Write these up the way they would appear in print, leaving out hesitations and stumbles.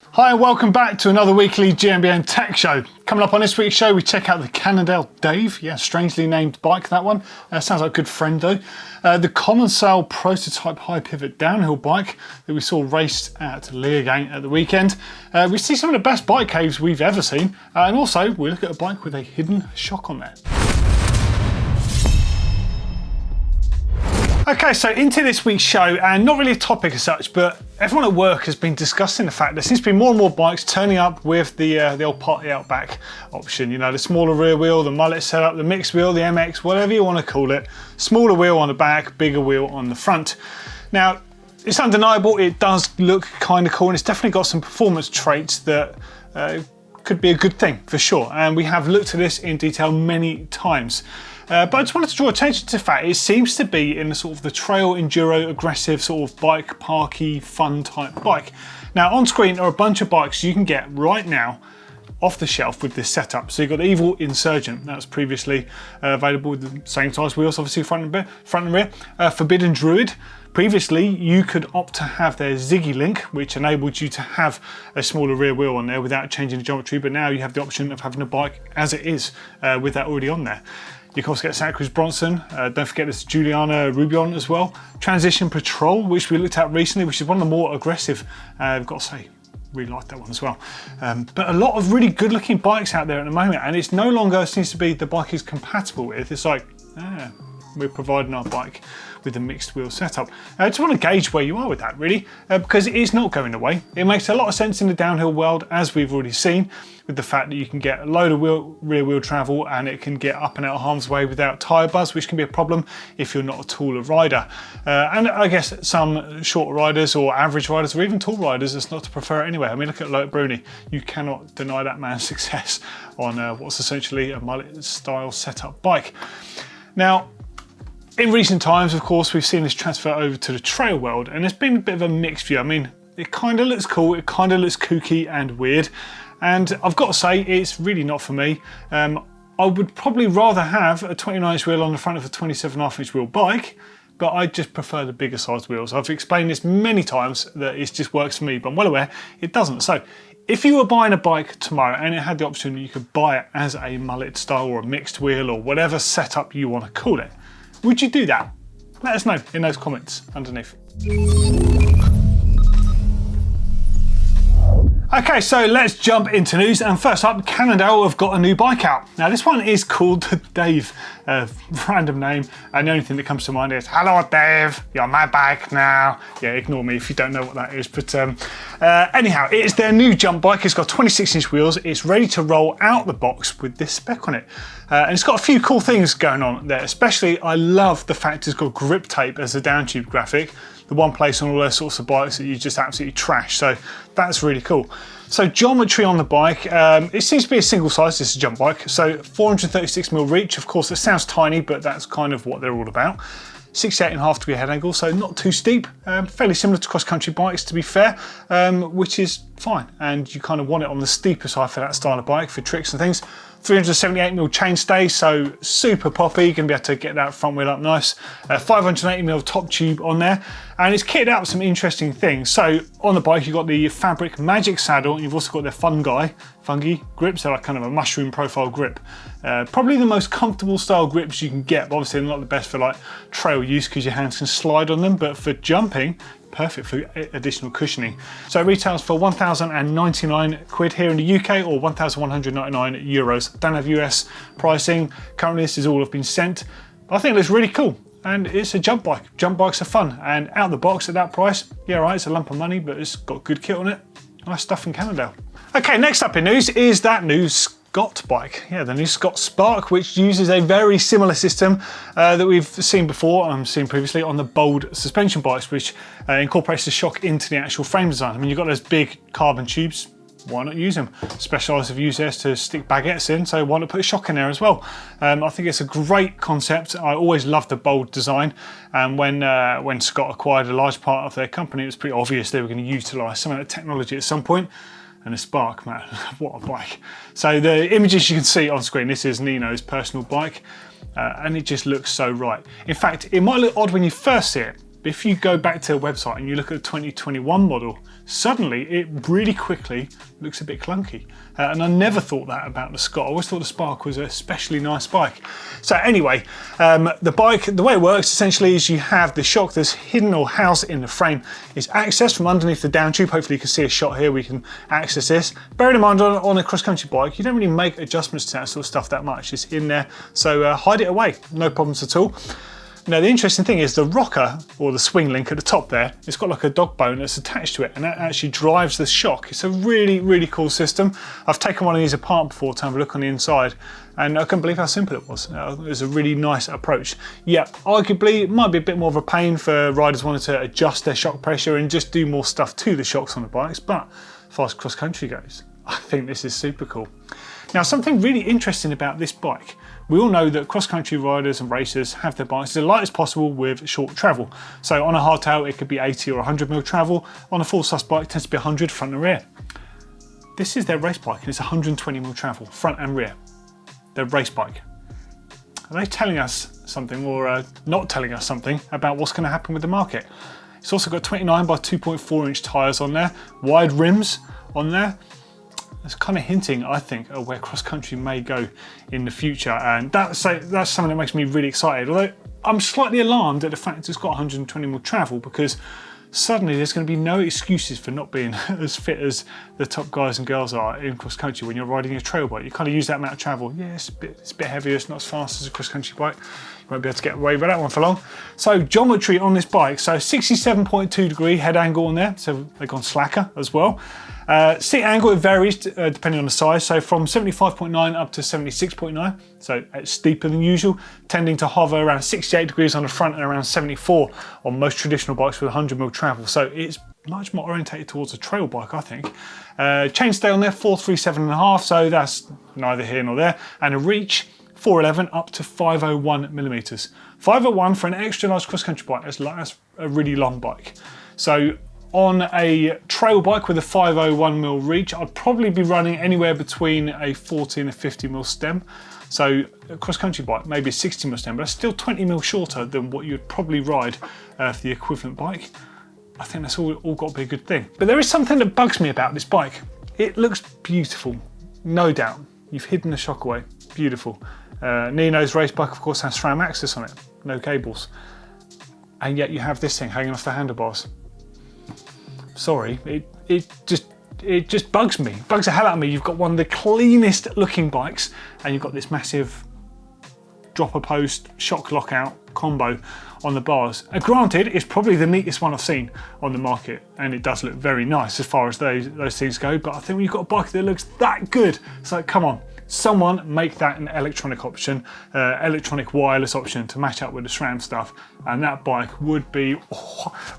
Hi and welcome back to another weekly GMBN Tech show. Coming up on this week's show, we check out the Cannondale Dave. Yeah, strangely named bike, that one. Sounds like a good friend though. The common sale prototype high pivot downhill bike that we saw raced at Leergang at the weekend. We see some of the best bike caves we've ever seen. And also, we look at a bike with a hidden shock on there. Okay, so into this week's show, and not really a topic as such, but everyone at work has been discussing the fact there seems to be more and more bikes turning up with the old party out back option. You know, the smaller rear wheel, the mullet setup, the mixed wheel, the MX, whatever you want to call it. Smaller wheel on the back, bigger wheel on the front. Now, it's undeniable, it does look kind of cool, and it's definitely got some performance traits that could be a good thing for sure. And we have looked at this in detail many times. But I just wanted to draw attention to the fact it seems to be in the sort of the trail enduro aggressive sort of bike parky fun type bike. Now on screen are a bunch of bikes you can get right now off the shelf with this setup. So you've got the Evil Insurgent, that was previously available with the same size wheels, obviously front and rear. Forbidden Druid. Previously, you could opt to have their Ziggy Link, which enabled you to have a smaller rear wheel on there without changing the geometry, but now you have the option of having a bike as it is with that already on there. You can also get Santa Cruz Bronson, don't forget this Juliana Rubion as well. Transition Patrol, which we looked at recently, which is one of the more aggressive, I've got to say, really like that one as well. But a lot of really good looking bikes out there at the moment, and it's no longer seems to be the bike is compatible with. It's like, we're providing our bike with a mixed wheel setup. I just want to gauge where you are with that really, because it is not going away. It makes a lot of sense in the downhill world, as we've already seen, with the fact that you can get a load of rear wheel travel and it can get up and out of harm's way without tyre buzz, which can be a problem if you're not a taller rider. And I guess some short riders or average riders or even tall riders, it's not to prefer it anyway. I mean, look at Loic Bruni. You cannot deny that man's success on what's essentially a mullet style setup bike. Now, in recent times, of course, we've seen this transfer over to the trail world, and there's been a bit of a mixed view. I mean, it kind of looks cool, it kind of looks kooky and weird, and I've got to say, it's really not for me. I would probably rather have a 29-inch wheel on the front of a 27.5-inch wheel bike, but I just prefer the bigger size wheels. I've explained this many times that it just works for me, but I'm well aware it doesn't. So, if you were buying a bike tomorrow and it had the option that you could buy it as a mullet style or a mixed wheel or whatever setup you want to call it, would you do that? Let us know in those comments underneath. Okay, so let's jump into news, and first up, Cannondale have got a new bike out. Now this one is called the Dave, random name, and the only thing that comes to mind is, hello Dave, you're on my bike now. Yeah, ignore me if you don't know what that is, but anyhow, it's their new jump bike. It's got 26-inch wheels, it's ready to roll out the box with this spec on it. And it's got a few cool things going on there, especially I love the fact it's got grip tape as a down tube graphic. The one place on all those sorts of bikes that you just absolutely trash. So that's really cool. So geometry on the bike, it seems to be a single size, this is a jump bike. So 436mm reach, of course it sounds tiny, but that's kind of what they're all about. 68.5 degree head angle, so not too steep, fairly similar to cross-country bikes to be fair, which is fine. And you kind of want it on the steeper side for that style of bike, for tricks and things. 378mm chainstay, so super poppy, you're going to be able to get that front wheel up nice. 580mm top tube on there, and it's kitted out with some interesting things. So on the bike you've got the fabric magic saddle, and you've also got the fungi grips, so like kind of a mushroom profile grip. Probably the most comfortable style grips you can get, but obviously they're not the best for like trail use because your hands can slide on them, but for jumping, perfect for additional cushioning. So it retails for 1,099 quid here in the UK, or 1,199 euros. Don't have US pricing. Currently this is all I've been sent. But I think it looks really cool, and it's a jump bike. Jump bikes are fun, and out the box at that price, yeah right, it's a lump of money, but it's got good kit on it. Nice stuff from Cannondale. Okay, next up in news is that new Scott bike. Yeah, the new Scott Spark, which uses a very similar system that we've seen before, seen previously on the Bold suspension bikes, which incorporates the shock into the actual frame design. I mean, you've got those big carbon tubes, why not use them? Specialized have used theirs to stick baguettes in, so why not put a shock in there as well? I think it's a great concept. I always loved the Bold design, and when Scott acquired a large part of their company, it was pretty obvious they were going to utilize some of that technology at some point. And a Spark, man, what a bike. So the images you can see on screen, this is Nino's personal bike, and it just looks so right. In fact, it might look odd when you first see it, But if you go back to the website and you look at the 2021 model, suddenly it really quickly looks a bit clunky. And I never thought that about the Scott. I always thought the Spark was a especially nice bike. So anyway, the bike, the way it works essentially is you have the shock that's hidden or housed in the frame is accessed from underneath the down tube. Hopefully you can see a shot here, we can access this. Bearing in mind on a cross-country bike, you don't really make adjustments to that sort of stuff that much. It's in there, so hide it away, no problems at all. Now the interesting thing is the rocker, or the swing link at the top there, it's got like a dog bone that's attached to it, and that actually drives the shock. It's a really, really cool system. I've taken one of these apart before to have a look on the inside, and I couldn't believe how simple it was. It was a really nice approach. Yeah, arguably it might be a bit more of a pain for riders wanting to adjust their shock pressure and just do more stuff to the shocks on the bikes, but as far as cross country goes, I think this is super cool. Now something really interesting about this bike, we all know that cross-country riders and racers have their bikes as light as possible with short travel. So on a hardtail it could be 80 or 100mm travel, on a full sus bike it tends to be 100 front and rear. This is their race bike and it's 120mm travel, front and rear. Their race bike. Are they telling us something or not telling us something about what's going to happen with the market? It's also got 29 by 2.4 inch tyres on there, wide rims on there. It's kind of hinting, I think, at where cross-country may go in the future, and that's something that makes me really excited. Although I'm slightly alarmed at the fact it's got 120mm travel, because suddenly there's going to be no excuses for not being as fit as the top guys and girls are in cross-country when you're riding a trail bike. You kind of use that amount of travel. Yeah, it's a bit heavier, it's not as fast as a cross-country bike. You won't be able to get away with that one for long. So geometry on this bike, so 67.2 degree head angle on there, so they've gone slacker as well. Seat angle, it varies depending on the size, so from 75.9 up to 76.9, so it's steeper than usual, tending to hover around 68 degrees on the front and around 74 on most traditional bikes with 100mm travel, so it's much more orientated towards a trail bike, I think. Chainstay on there, 437.5, so that's neither here nor there, and a reach, 411 up to 501mm. 501 for an extra large cross-country bike, that's a really long bike. So on a trail bike with a 501mm reach, I'd probably be running anywhere between a 40 and a 50mm stem. So a cross-country bike, maybe a 60mm stem, but that's still 20mm shorter than what you'd probably ride for the equivalent bike. I think that's all got to be a good thing. But there is something that bugs me about this bike. It looks beautiful, no doubt. You've hidden the shock away, beautiful. Nino's race bike, of course, has SRAM access on it, no cables. And yet you have this thing hanging off the handlebars. Sorry, it just bugs me. It bugs the hell out of me. You've got one of the cleanest looking bikes and you've got this massive dropper post shock lockout combo on the bars. And granted, it's probably the neatest one I've seen on the market and it does look very nice as far as those things go, but I think when you've got a bike that looks that good, it's like, come on, someone make that an electronic option, electronic wireless option to match up with the SRAM stuff, and that bike would be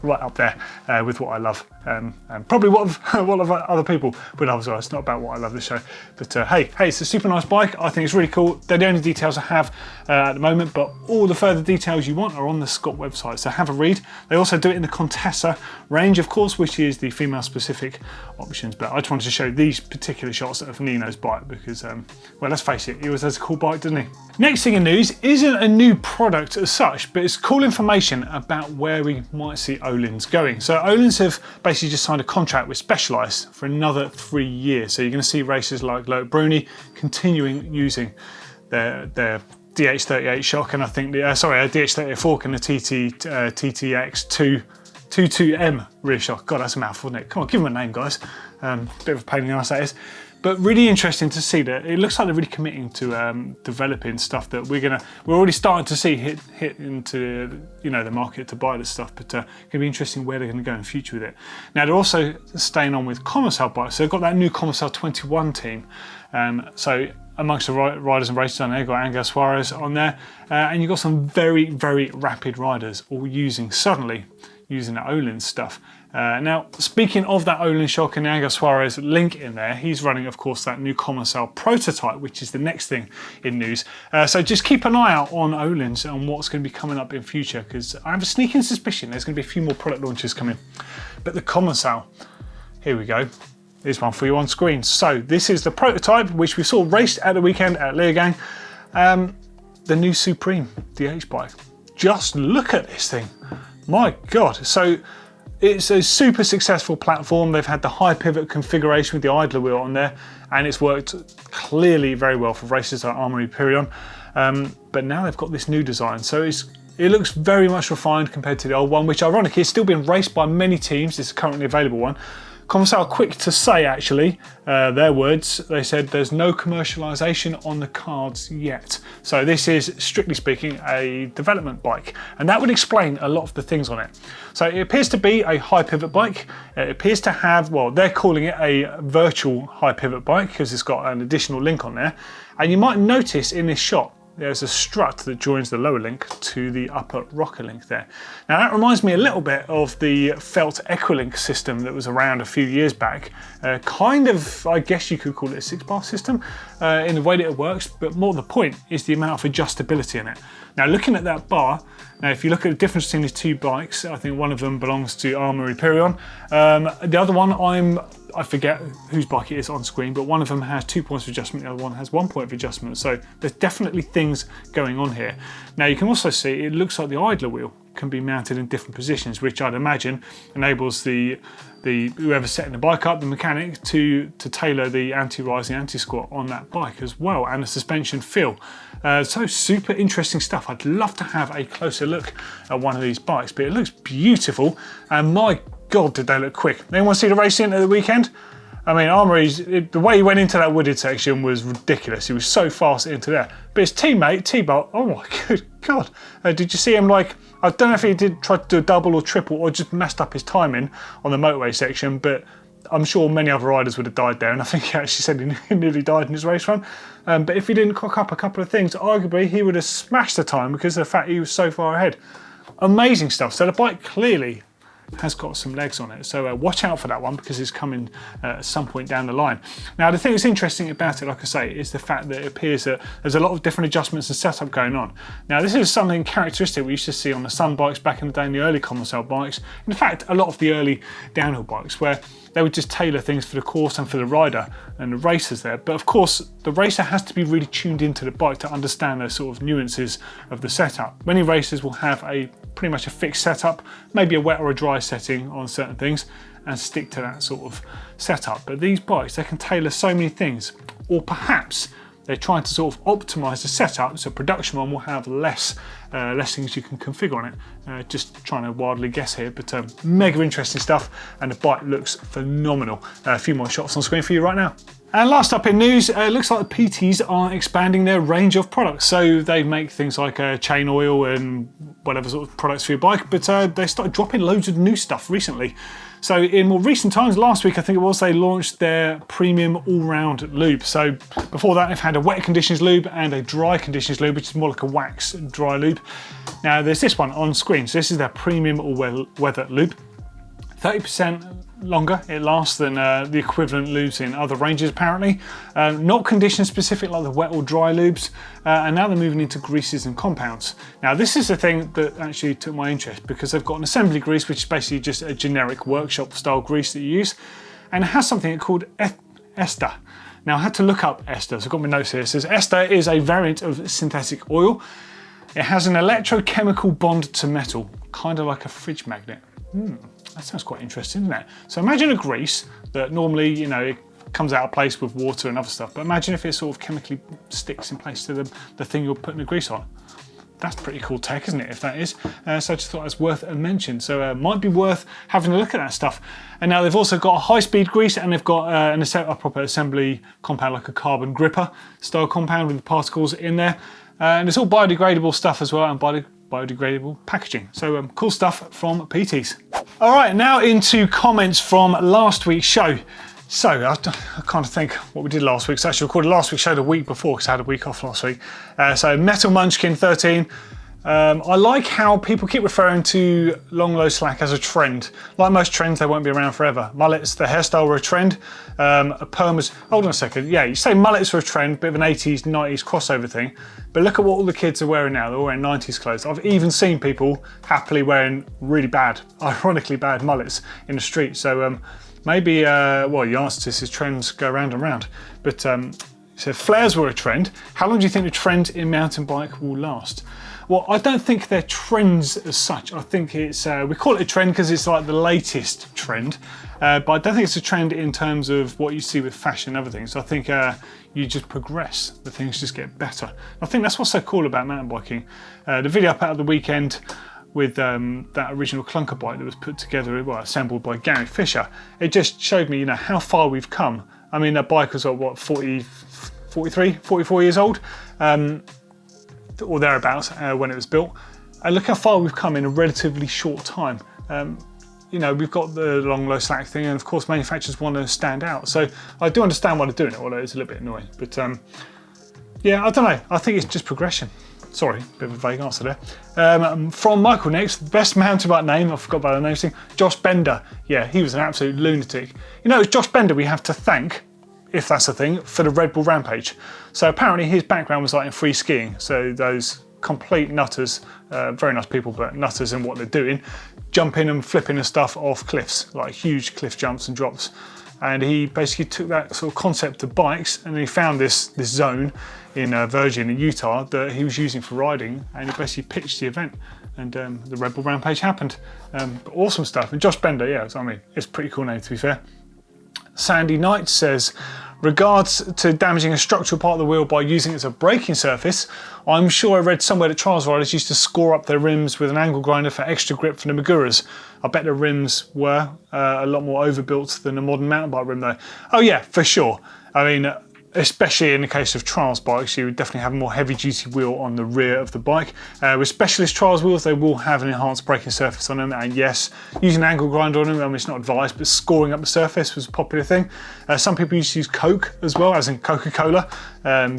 right up there with what I love, and probably what of other people would love as well. It's not about what I love this show, but hey, it's a super nice bike. I think it's really cool. They're the only details I have at the moment, but all the further details you want are on the Scott website, so have a read. They also do it in the Contessa range, of course, which is the female specific options, but I just wanted to show these particular shots of Nino's bike because well, let's face it, he always has a cool bike, doesn't he? Next thing in news isn't a new product as such, but it's cool information about where we might see Olins going. So Olins have basically just signed a contract with Specialized for another 3 years. So you're going to see racers like Loic Bruni continuing using their DH38 shock, and I think a DH38 fork and the TTX 22M rear shock. God, that's a mouthful, isn't it? Come on, give them a name, guys. Bit of a pain in the ass that is. But really interesting to see that it looks like they're really committing to developing stuff that we're already starting to see hit into the market to buy this stuff. But it's going to be interesting where they're going to go in the future with it. Now they're also staying on with Cannondale bikes, so they've got that new Cannondale 21 team. So amongst the riders and racers on there, you've got Angel Suarez on there, and you've got some very, very rapid riders all using the Olins stuff. Now, speaking of that Olins shock and Angel Suarez link in there, he's running, of course, that new Cannondale prototype, which is the next thing in news. So just keep an eye out on Olins and what's going to be coming up in future, because I have a sneaking suspicion there's going to be a few more product launches coming. But the Cannondale, here we go. Here's one for you on screen. So this is the prototype, which we saw raced at the weekend at Leogang. The new Supreme DH bike. Just look at this thing. My God. So it's a super successful platform. They've had the high pivot configuration with the idler wheel on there, and it's worked clearly very well for races like Armour Hyperion. But now they've got this new design. So it looks very much refined compared to the old one, which ironically is still being raced by many teams. It's a currently available one. Conversal are quick to say, actually, their words, they said there's no commercialisation on the cards yet. So this is, strictly speaking, a development bike. And that would explain a lot of the things on it. So it appears to be a high pivot bike. It appears to have, well, they're calling it a virtual high pivot bike because it's got an additional link on there. And you might notice in this shot, there's a strut that joins the lower link to the upper rocker link there. Now that reminds me a little bit of the felt Equilink system that was around a few years back. Kind of, I guess you could call it a 6-bar system in the way that it works, but more the point is the amount of adjustability in it. Now looking at that bar, now if you look at the difference between these two bikes, I think one of them belongs to Armour Hyperion. The other one, I forget whose bike it is on screen, but one of them has 2 points of adjustment, the other one has 1 point of adjustment. So there's definitely things going on here. Now you can also see it looks like the idler wheel can be mounted in different positions, which I'd imagine enables the whoever's setting the bike up, the mechanic, to tailor the anti-rise and anti-squat on that bike as well, and the suspension feel. So super interesting stuff. I'd love to have a closer look at one of these bikes, but it looks beautiful, and my God, did they look quick. Anyone see the racing at the weekend? I mean, the way he went into that wooded section was ridiculous. He was so fast into there. But his teammate, T-Bolt, oh my good God. Did you see him I don't know if he did try to do a double or triple or just messed up his timing on the motorway section, but I'm sure many other riders would have died there. And I think he actually said he nearly died in his race run. But if he didn't cock up a couple of things, arguably he would have smashed the time because of the fact he was so far ahead. Amazing stuff. So the bike clearly has got some legs on it, so watch out for that one because it's coming at some point down the line. Now the thing that's interesting about it, like I say, is the fact that it appears that there's a lot of different adjustments and setup going on. Now this is something characteristic we used to see on the Sun bikes back in the day, in the early Cannondale bikes, in fact a lot of the early downhill bikes, where they would just tailor things for the course and for the rider and the racers there. But of course the racer has to be really tuned into the bike to understand those sort of nuances of the setup. Many racers will have pretty much a fixed setup, maybe a wet or a dry setting on certain things, and stick to that sort of setup. But these bikes, they can tailor so many things, or perhaps they're trying to sort of optimize the setup so production one will have less things you can configure on it. Just trying to wildly guess here, but mega interesting stuff, and the bike looks phenomenal. A few more shots on screen for you right now. And last up in news, it looks like the PTs are expanding their range of products. So they make things like chain oil and whatever sort of products for your bike, but they started dropping loads of new stuff recently. So in more recent times, last week I think it was, they launched their premium all-round lube. So before that they've had a wet conditions lube and a dry conditions lube, which is more like a wax dry lube. Now there's this one on screen. So this is their premium all-weather lube. 30% longer it lasts than the equivalent lubes in other ranges apparently. Not condition specific like the wet or dry lubes, and now they're moving into greases and compounds. Now this is the thing that actually took my interest, because they've got an assembly grease, which is basically just a generic workshop style grease that you use, and it has something called ester. Now I had to look up ester, so I've got my notes here. It says ester is a variant of synthetic oil. It has an electrochemical bond to metal, kind of like a fridge magnet. That sounds quite interesting, doesn't it? So imagine a grease that normally, you know, it comes out of place with water and other stuff, but imagine if it sort of chemically sticks in place to the thing you're putting the grease on. That's pretty cool tech, isn't it, if that is? So I just thought it was worth a mention. So might be worth having a look at that stuff. And now they've also got a high-speed grease, and they've got a proper assembly compound, like a carbon gripper style compound with the particles in there. And it's all biodegradable stuff as well, and biodegradable packaging. So cool stuff from PTs. All right, now into comments from last week's show. So I kind of think what we did last week. So I actually recorded last week's show the week before because I had a week off last week. So Metal Munchkin 13. I like how people keep referring to long low slack as a trend. Like most trends, they won't be around forever. Mullets, the hairstyle, were a trend. A perm was, hold on a second, yeah, you say mullets were a trend, bit of an 80s, 90s crossover thing, but look at what all the kids are wearing now. They're wearing 90s clothes. I've even seen people happily wearing really bad, ironically bad mullets in the street. So maybe, well, the answer to this is trends go round and round. But So flares were a trend. How long do you think the trend in mountain bike will last? Well, I don't think they're trends as such. I think it's, we call it a trend because it's like the latest trend, but I don't think it's a trend in terms of what you see with fashion and other things. I think you just progress, the things just get better. I think that's what's so cool about mountain biking. The video I put out the weekend with that original clunker bike that was put together, well, assembled by Gary Fisher, it just showed me, you know, how far we've come. I mean, that bike was, what, 43, 44 years old? Or thereabouts when it was built. And look how far we've come in a relatively short time. You know, we've got the long low slack thing, and of course manufacturers want to stand out. So I do understand why they're doing it, although it's a little bit annoying. But yeah, I don't know. I think it's just progression. Sorry, bit of a vague answer there. From Michael next, best mountain bike name, I forgot about the name thing, Josh Bender. Yeah, he was an absolute lunatic. You know, it's Josh Bender we have to thank, if that's a thing, for the Red Bull Rampage. So apparently his background was like in free skiing. So those complete nutters, very nice people, but nutters in what they're doing, jumping and flipping and stuff off cliffs, like huge cliff jumps and drops. And he basically took that sort of concept to bikes, and he found this zone in Virgin in Utah that he was using for riding, and he basically pitched the event, and the Red Bull Rampage happened. But awesome stuff. And Josh Bender, yeah, I mean, it's a pretty cool name to be fair. Sandy Knight says, regards to damaging a structural part of the wheel by using it as a braking surface, I'm sure I read somewhere that trials riders used to score up their rims with an angle grinder for extra grip for the Maguras. I bet the rims were a lot more overbuilt than a modern mountain bike rim though. Oh yeah, for sure. I mean, especially in the case of trials bikes, you would definitely have a more heavy duty wheel on the rear of the bike. With specialist trials wheels, they will have an enhanced braking surface on them, and yes, using an angle grinder on them, I mean, it's not advised, but scoring up the surface was a popular thing. Some people used to use Coke as well, as in Coca-Cola,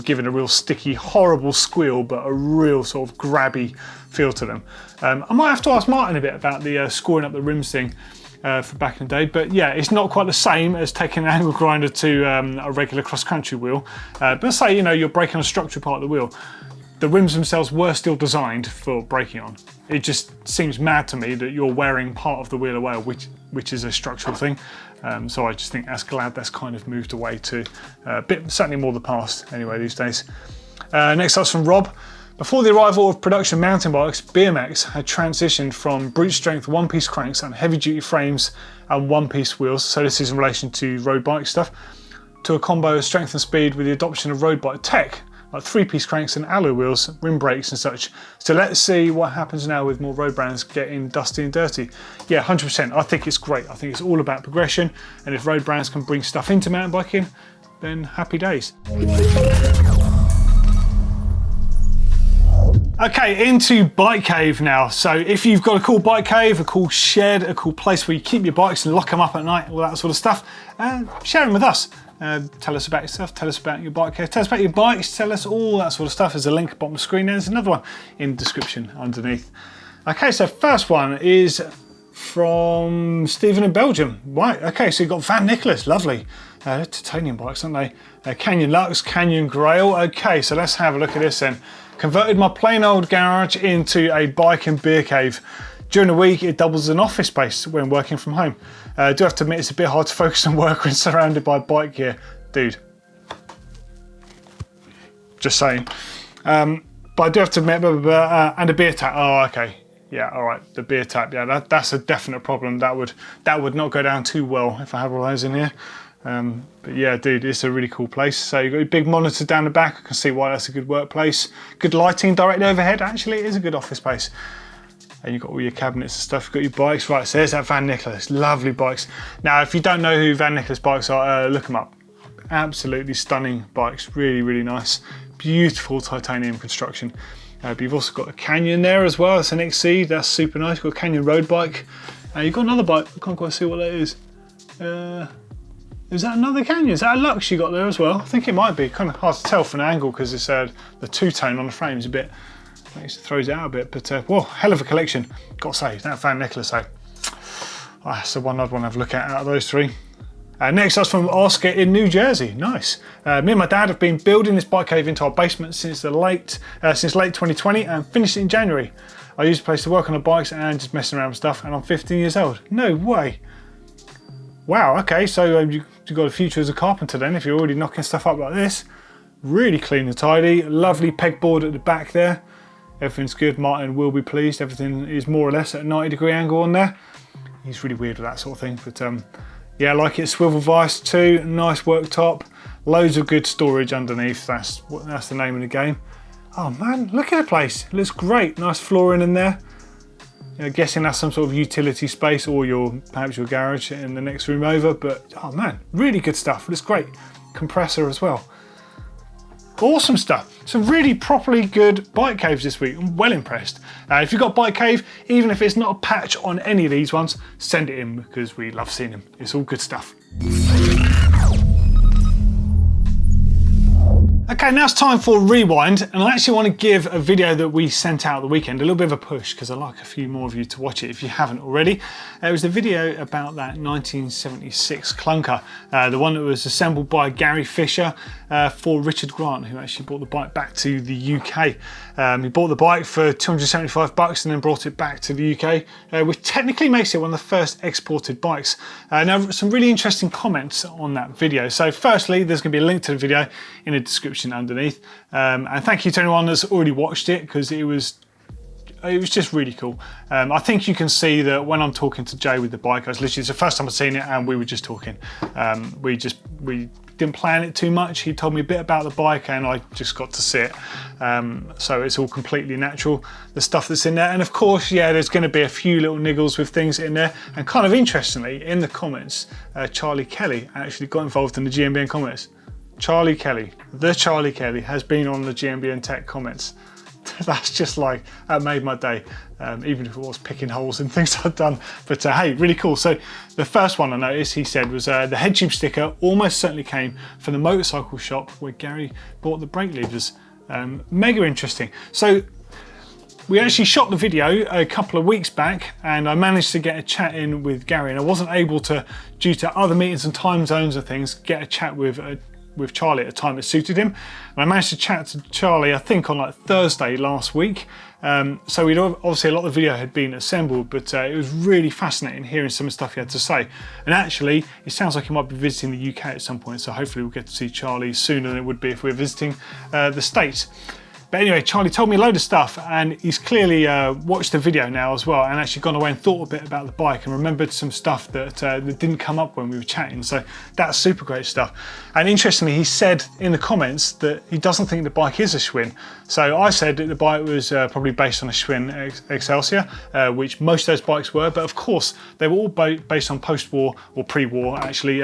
giving a real sticky, horrible squeal, but a real sort of grabby feel to them. I might have to ask Martin a bit about the scoring up the rims thing. For back in the day, but yeah, it's not quite the same as taking an angle grinder to a regular cross-country wheel. But say, you know, you're braking on a structural part of the wheel, the rims themselves were still designed for braking on. It just seems mad to me that you're wearing part of the wheel away, which is a structural thing. So I just think that's kind of moved away to a bit, certainly more the past anyway these days. Next up's from Rob. Before the arrival of production mountain bikes, BMX had transitioned from brute strength one-piece cranks and heavy-duty frames and one-piece wheels, so this is in relation to road bike stuff, to a combo of strength and speed with the adoption of road bike tech, like three-piece cranks and alloy wheels, rim brakes and such. So let's see what happens now with more road brands getting dusty and dirty. Yeah, 100%, I think it's great. I think it's all about progression, and if road brands can bring stuff into mountain biking, then happy days. Okay, into Bike Cave now. So if you've got a cool bike cave, a cool shed, a cool place where you keep your bikes and lock them up at night, all that sort of stuff, share them with us. Tell us about yourself, tell us about your bike cave, tell us about your bikes, tell us all that sort of stuff. There's a link at the bottom of the screen, there's another one in the description underneath. Okay, so first one is from Stephen in Belgium. Right, okay, so you've got Van Nicholas, lovely. Titanium bikes, aren't they? Canyon Lux, Canyon Grail. Okay, so let's have a look at this then. Converted my plain old garage into a bike and beer cave. During the week, it doubles as an office space when working from home. I do have to admit, it's a bit hard to focus on work when surrounded by bike gear. Dude. Just saying. But I do have to admit, and a beer tap. Oh, okay. Yeah, all right, the beer tap. Yeah, that's a definite problem. That would not go down too well if I had one of those in here. But yeah, dude, it's a really cool place. So you've got your big monitor down the back. I can see why that's a good workplace. Good lighting directly overhead. Actually, it is a good office space. And you've got all your cabinets and stuff. You've got your bikes. Right, so there's that Van Nicholas. Lovely bikes. Now, if you don't know who Van Nicholas bikes are, look them up. Absolutely stunning bikes. Really, really nice. Beautiful titanium construction. But you've also got a Canyon there as well. It's an XC. That's super nice. You've got a Canyon road bike. You've got another bike. I can't quite see what that is. Is that another Canyon? Is that a Lux you got there as well? I think it might be. Kind of hard to tell from an angle because it's the two-tone on the frame is a bit, it throws it out a bit. But whoa, hell of a collection. Got to say, that Van Nicholas though. That's the one I'd want to have a look at out of those three. Next up's from Oscar in New Jersey. Nice. Me and my dad have been building this bike cave into our basement since late 2020 and finished it in January. I used the place to work on the bikes and just messing around with stuff, and I'm 15 years old. No way. Wow, okay, so you've got a future as a carpenter then, if you're already knocking stuff up like this. Really clean and tidy. Lovely pegboard at the back there. Everything's good. Martin will be pleased. Everything is more or less at a 90-degree angle on there. He's really weird with that sort of thing, but yeah, I like it. Swivel vise too. Nice worktop. Loads of good storage underneath. That's the name of the game. Oh man, look at the place. It looks great. Nice flooring in there. Guessing that's some sort of utility space, or perhaps your garage in the next room over. But oh man, really good stuff. Looks great. Compressor as well. Awesome stuff. Some really properly good bike caves this week. I'm well impressed. If you've got a bike cave, even if it's not a patch on any of these ones, send it in because we love seeing them. It's all good stuff. Okay, now it's time for Rewind, and I actually want to give a video that we sent out the weekend a little bit of a push because I'd like a few more of you to watch it if you haven't already. It was the video about that 1976 clunker, the one that was assembled by Gary Fisher for Richard Grant, who actually brought the bike back to the UK. He bought the bike for 275 bucks and then brought it back to the UK, which technically makes it one of the first exported bikes. Now, some really interesting comments on that video. So firstly, there's going to be a link to the video in the description underneath, and thank you to anyone that's already watched it because it was just really cool. I think you can see that when I'm talking to Jay with the bike, it's the first time I've seen it and we were just talking. We didn't plan it too much. He told me a bit about the bike and I just got to see it. So it's all completely natural, the stuff that's in there. And of course, yeah, there's going to be a few little niggles with things in there. And kind of interestingly, in the comments, Charlie Kelly actually got involved in the GMBN comments. Charlie Kelly, the Charlie Kelly, has been on the GMBN Tech comments. That's just like, that made my day, even if it was picking holes in things I'd done. But hey, really cool. So the first one I noticed, he said, was the head tube sticker almost certainly came from the motorcycle shop where Gary bought the brake levers. Mega interesting. So we actually shot the video a couple of weeks back and I managed to get a chat in with Gary, and I wasn't able to, due to other meetings and time zones and things, get a chat with Charlie at a time that suited him. And I managed to chat to Charlie, I think on like Thursday last week. So obviously a lot of the video had been assembled, but it was really fascinating hearing some of the stuff he had to say. And actually, it sounds like he might be visiting the UK at some point, so hopefully we'll get to see Charlie sooner than it would be if we were visiting the States. But anyway, Charlie told me a load of stuff, and he's clearly watched the video now as well and actually gone away and thought a bit about the bike and remembered some stuff that didn't come up when we were chatting. So that's super great stuff. And interestingly, he said in the comments that he doesn't think the bike is a Schwinn. So I said that the bike was probably based on a Schwinn Excelsior, which most of those bikes were, but of course they were all based on post-war or pre-war actually,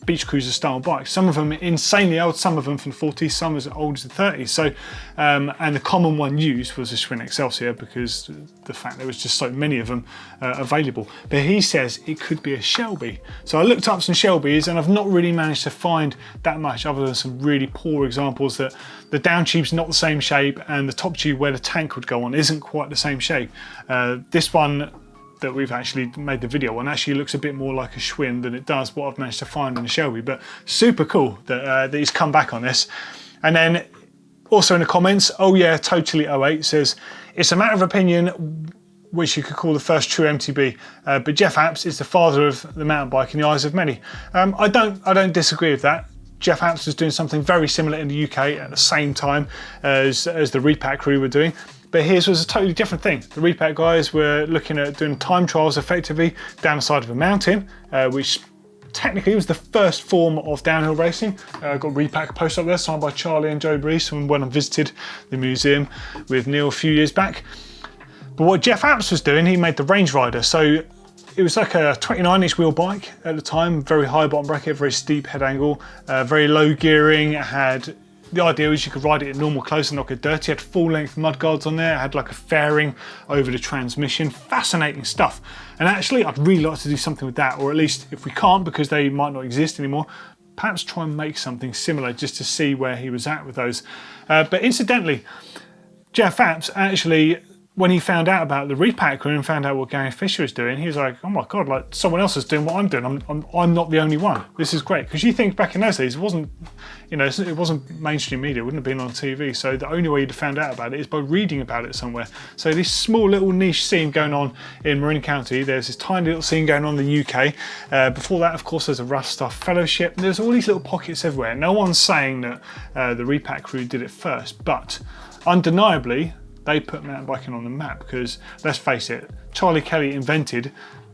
beach cruiser style bikes. Some of them insanely old, some of them from the 40s, some as old as the 30s. So, and the common one used was a Schwinn Excelsior because the fact there was just so many of them available. But he says it could be a Shelby. So I looked up some Shelbys and I've not really managed to find that much other than some really poor examples that the down tube's not the same shape and the top tube where the tank would go on isn't quite the same shape. This one that we've actually made the video on actually looks a bit more like a Schwinn than it does what I've managed to find in a Shelby, but super cool that he's come back on this. And then also in the comments, oh yeah, totally 08 says, it's a matter of opinion which you could call the first true MTB, but Jeff Apps is the father of the mountain bike in the eyes of many. I don't disagree with that. Jeff Apps was doing something very similar in the UK at the same time as the Repack crew were doing. But his was a totally different thing. The Repack guys were looking at doing time trials effectively down the side of a mountain, which technically was the first form of downhill racing. Got Repack post up there, signed by Charlie and Joe Brees from when I visited the museum with Neil a few years back. But what Jeff Apps was doing, he made the Range Rider. So it was like a 29-inch wheel bike at the time, very high bottom bracket, very steep head angle, very low gearing. It had, the idea was you could ride it in normal clothes and not get dirty. It had full-length mudguards on there. It had like a fairing over the transmission. Fascinating stuff. And actually, I'd really like to do something with that, or at least if we can't because they might not exist anymore, perhaps try and make something similar just to see where he was at with those. But incidentally, Jeff Apps actually when he found out about the repack crew and found out what Gary Fisher was doing, he was like, oh my God, like someone else is doing what I'm doing. I'm not the only one. This is great. Because you think back in those days, it wasn't, you know, it wasn't mainstream media. It wouldn't have been on TV. So the only way you'd have found out about it is by reading about it somewhere. So this small little niche scene going on in Marin County, there's this tiny little scene going on in the UK. Before that, of course, there's a Rough Stuff Fellowship. There's all these little pockets everywhere. No one's saying that the repack crew did it first, but undeniably, they put mountain biking on the map because, let's face it, Charlie Kelly invented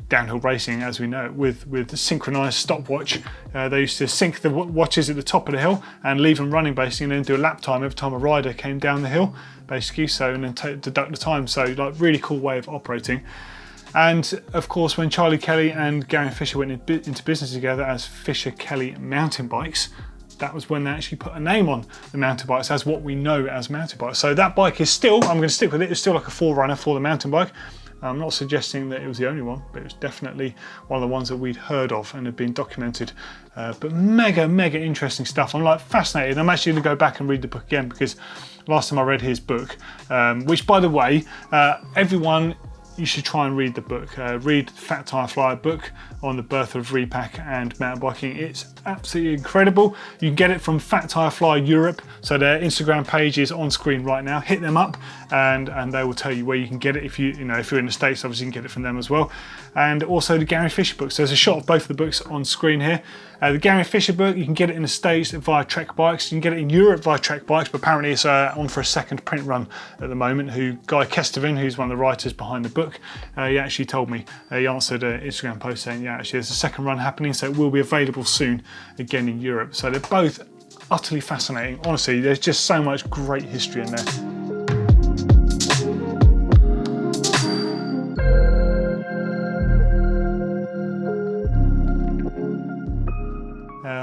downhill racing as we know it with the synchronized stopwatch. They used to sync the watches at the top of the hill and leave them running basically, and then do a lap time every time a rider came down the hill basically, so, and then deduct the time. So like really cool way of operating. And of course, when Charlie Kelly and Gary Fisher went into business together as Fisher Kelly Mountain Bikes, that was when they actually put a name on the mountain bikes as what we know as mountain bikes. So that bike is still, I'm going to stick with it, it's still like a forerunner for the mountain bike. I'm not suggesting that it was the only one, but it was definitely one of the ones that we'd heard of and had been documented. But mega interesting stuff. I'm like fascinated. I'm actually going to go back and read the book again because last time I read his book, which by the way, everyone, you should try and read the book. Read Fat Tire Flyer book on the birth of repack and mountain biking. It's absolutely incredible. You can get it from Fat Tire Flyer Europe. So their Instagram page is on screen right now. Hit them up and they will tell you where you can get it. If you're in the States, obviously you can get it from them as well. And also the Gary Fisher book. So there's a shot of both of the books on screen here. The Gary Fisher book, you can get it in the States via Trek Bikes. You can get it in Europe via Trek Bikes, but apparently it's on for a second print run at the moment. Guy Kestervin, who's one of the writers behind the book, he actually told me, he answered an Instagram post saying, yeah, actually there's a second run happening, so it will be available soon again in Europe. So they're both utterly fascinating. Honestly, there's just so much great history in there.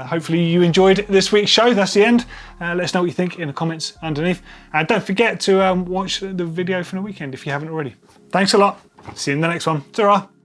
Hopefully you enjoyed this week's show. That's the end. Let us know what you think in the comments underneath. And don't forget to watch the video from the weekend if you haven't already. Thanks a lot. See you in the next one. Ta-ra.